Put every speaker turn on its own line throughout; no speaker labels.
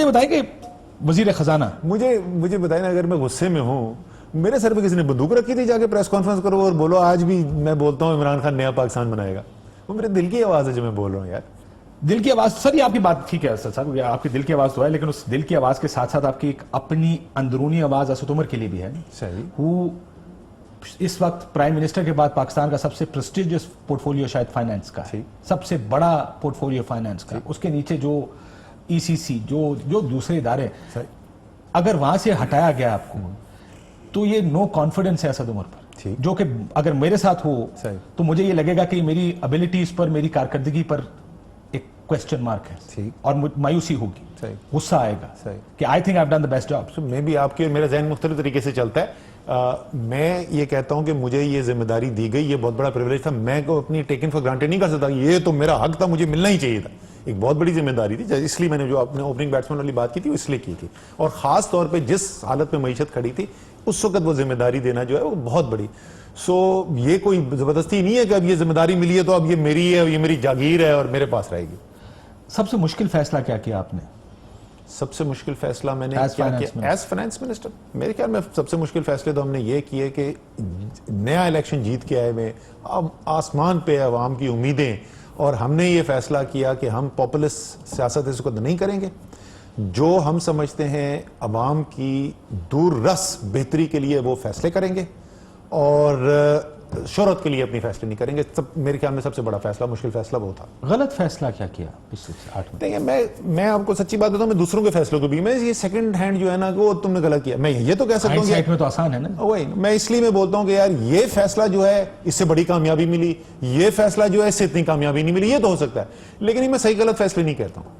मुझे बताइए कि वजीर खजाना,
मुझे बताइए ना, अगर मैं गुस्से में हूँ, मेरे सर पे किसी ने बंदूक रखी थी, जाके प्रेस कॉन्फ्रेंस करो और बोलो आज भी मैं बोलता हूँ इमरान खान नया पाकिस्तान बनाएगा। वो मेरे दिल की आवाज है जो मैं बोल रहा हूँ यार।
दिल की आवाज, सर ये आपकी बात ठीक है सर, आपकी दिल की आवाज तो है, लेकिन उस दिल की आवाज के साथ साथ आपकी एक अपनी अंदरूनी आवाज असद उमर के लिए भी है।
सही।
इस वक्त प्राइम मिनिस्टर के बाद पाकिस्तान का सबसे प्रेस्टिजियस पोर्टफोलियो शायद फाइनेंस का है, सबसे बड़ा पोर्टफोलियो फाइनेंस का। उसके नीचे जो ईसीसी, जो दूसरे इदारे, अगर वहां से हटाया गया आपको, तो ये नो कॉन्फिडेंस है असद उमर पर, जो कि अगर मेरे साथ हो तो मुझे ये लगेगा कि मेरी एबिलिटीज पर, मेरी कारकर्दगी पर एक क्वेश्चन मार्क है और मायूसी होगी, गुस्सा आएगा कि I think I have done the best job.
मैं भी, आपके मेरा जहन मुख्तलिफ तरीके से चलता है। मैं ये कहता हूं कि मुझे ये जिम्मेदारी दी गई, ये बहुत बड़ा प्रिविलेज था, मैं को अपनी टेकन फॉर ग्रांटेड नहीं कर सकता। ये तो मेरा हक था, मुझे मिलना ही चाहिए था, एक बहुत बड़ी जिम्मेदारी थी, इसलिए मैंने जो अपने ओपनिंग बैट्समैन वाली बात की थी वो इसलिए की थी। और खास तौर पे जिस हालत में मईशत खड़ी थी उस वक्त वो जिम्मेदारी देना जो है वो बहुत बड़ी। ये कोई जबरदस्ती नहीं है कि अब ये जिम्मेदारी मिली है तो अब ये मेरी है, ये मेरी जागीर है और मेरे पास रहेगी।
सबसे मुश्किल फैसला क्या किया आपने?
सबसे मुश्किल फैसला मैंने क्या किया एज फाइनेंस मिनिस्टर? मेरे ख्याल में सबसे मुश्किल फैसले तो हमने ये किए कि नया इलेक्शन जीत के आए में अब आसमान पे अवाम की उम्मीदें, और हमने ये फैसला किया कि हम पॉपुलिस्ट सियासत इसको नहीं करेंगे। जो हम समझते हैं अवाम की दूर रस बेहतरी के लिए वो फैसले करेंगे, और शोहरत के लिए अपनी फैसले नहीं करेंगे। मेरे ख्याल में सबसे बड़ा फैसला, मुश्किल फैसला वो था।
गलत फैसला क्या किया पिछले 8
देखिए, मैं आपको सच्ची बात बताऊं, मैं दूसरों के फैसलों को भी, मैं ये सेकंड हैंड जो है ना वो तुमने गलत किया, मैं ये तो कह सकता हूं
में तो आसान है ना।
वही मैं इसलिए मैं बोलता हूं कि यार ये फैसला जो है इससे बड़ी कामयाबी मिली, ये फैसला जो है इससे इतनी कामयाबी नहीं मिली, ये तो हो सकता है, लेकिन मैं सही गलत फैसले नहीं कहता हूं।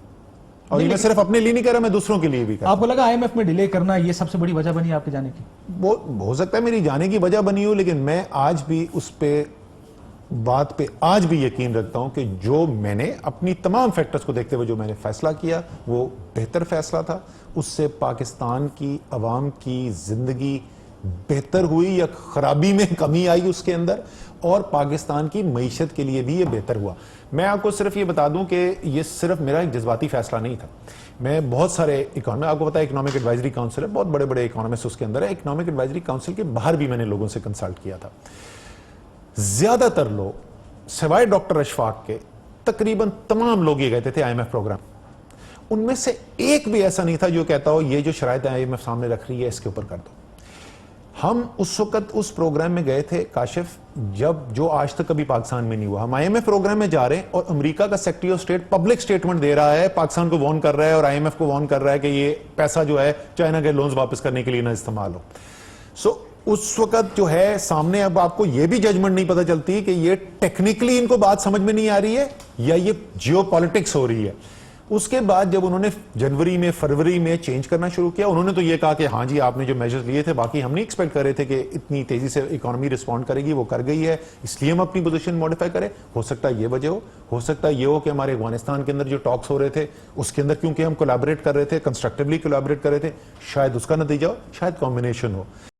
और ये मैं सिर्फ अपने लिए नहीं कह रहा, मैं दूसरों के लिए भी कह रहा हूं।
आपको लगा आईएमएफ में डिले करना ये सबसे बड़ी वजह बनी आपके जाने की?
वो हो सकता है मेरी जाने की वजह बनी हो, लेकिन मैं आज भी उस पे बात पे आज भी यकीन रखता हूं कि जो मैंने अपनी तमाम फैक्टर्स को देखते हुए जो मैंने फैसला किया वो बेहतर फैसला था। उससे पाकिस्तान की अवाम की जिंदगी बेहतर हुई या खराबी में कमी आई उसके अंदर, और पाकिस्तान की मईशत के लिए भी ये बेहतर हुआ। मैं आपको सिर्फ ये बता दूं कि ये सिर्फ मेरा एक जज्बाती फैसला नहीं था। मैं बहुत सारे आपको पता है इकोनॉमिक एडवाइजरी काउंसिल है, बहुत बड़े बड़े इकोनॉमिस्ट उसके अंदर है। इकोनॉमिक एडवाइजरी काउंसिल के बाहर भी मैंने लोगों से कंसल्ट किया था। ज्यादातर लोग सिवाय डॉक्टर अशफाक के तकरीबन तमाम लोग ये कहते थे आईएमएफ प्रोग्राम, उनमें से एक भी ऐसा नहीं था जो कहता हो ये जो शराइत आईएमएफ सामने रख रही है इसके ऊपर कर दो। हम उस वक्त उस प्रोग्राम में गए थे काशिफ, जब जो आज तक कभी पाकिस्तान में नहीं हुआ। हम आईएमएफ प्रोग्राम में जा रहे हैं और अमेरिका का secretary of state public statement दे रहा है, पाकिस्तान को वार्न कर रहा है और आईएमएफ को वार्न कर रहा है कि ये पैसा जो है चाइना के लोन्स वापस करने के लिए ना इस्तेमाल हो। उस वक्त जो है सामने, अब आपको ये भी जजमेंट नहीं पता चलती कि ये टेक्निकली इनको बात समझ में नहीं आ रही है या ये जियोपॉलिटिक्स हो रही है। उसके बाद जब उन्होंने जनवरी में फरवरी में चेंज करना शुरू किया, उन्होंने तो ये कहा कि हाँ जी आपने जो मेजर्स लिए थे, बाकी हम नहीं एक्सपेक्ट कर रहे थे कि इतनी तेजी से इकोनॉमी रिस्पॉन्ड करेगी, वो कर गई है, इसलिए हम अपनी पोजीशन मॉडिफाई करें। हो सकता है ये वजह हो सकता है ये हो कि हमारे अफगानिस्तान के अंदर जो टॉक्स हो रहे थे उसके अंदर क्योंकि हम कोलैबोरेट कर रहे थे, कंस्ट्रक्टिवली कोलैबोरेट कर रहे थे, शायद उसका नतीजा हो, शायद कॉम्बिनेशन हो।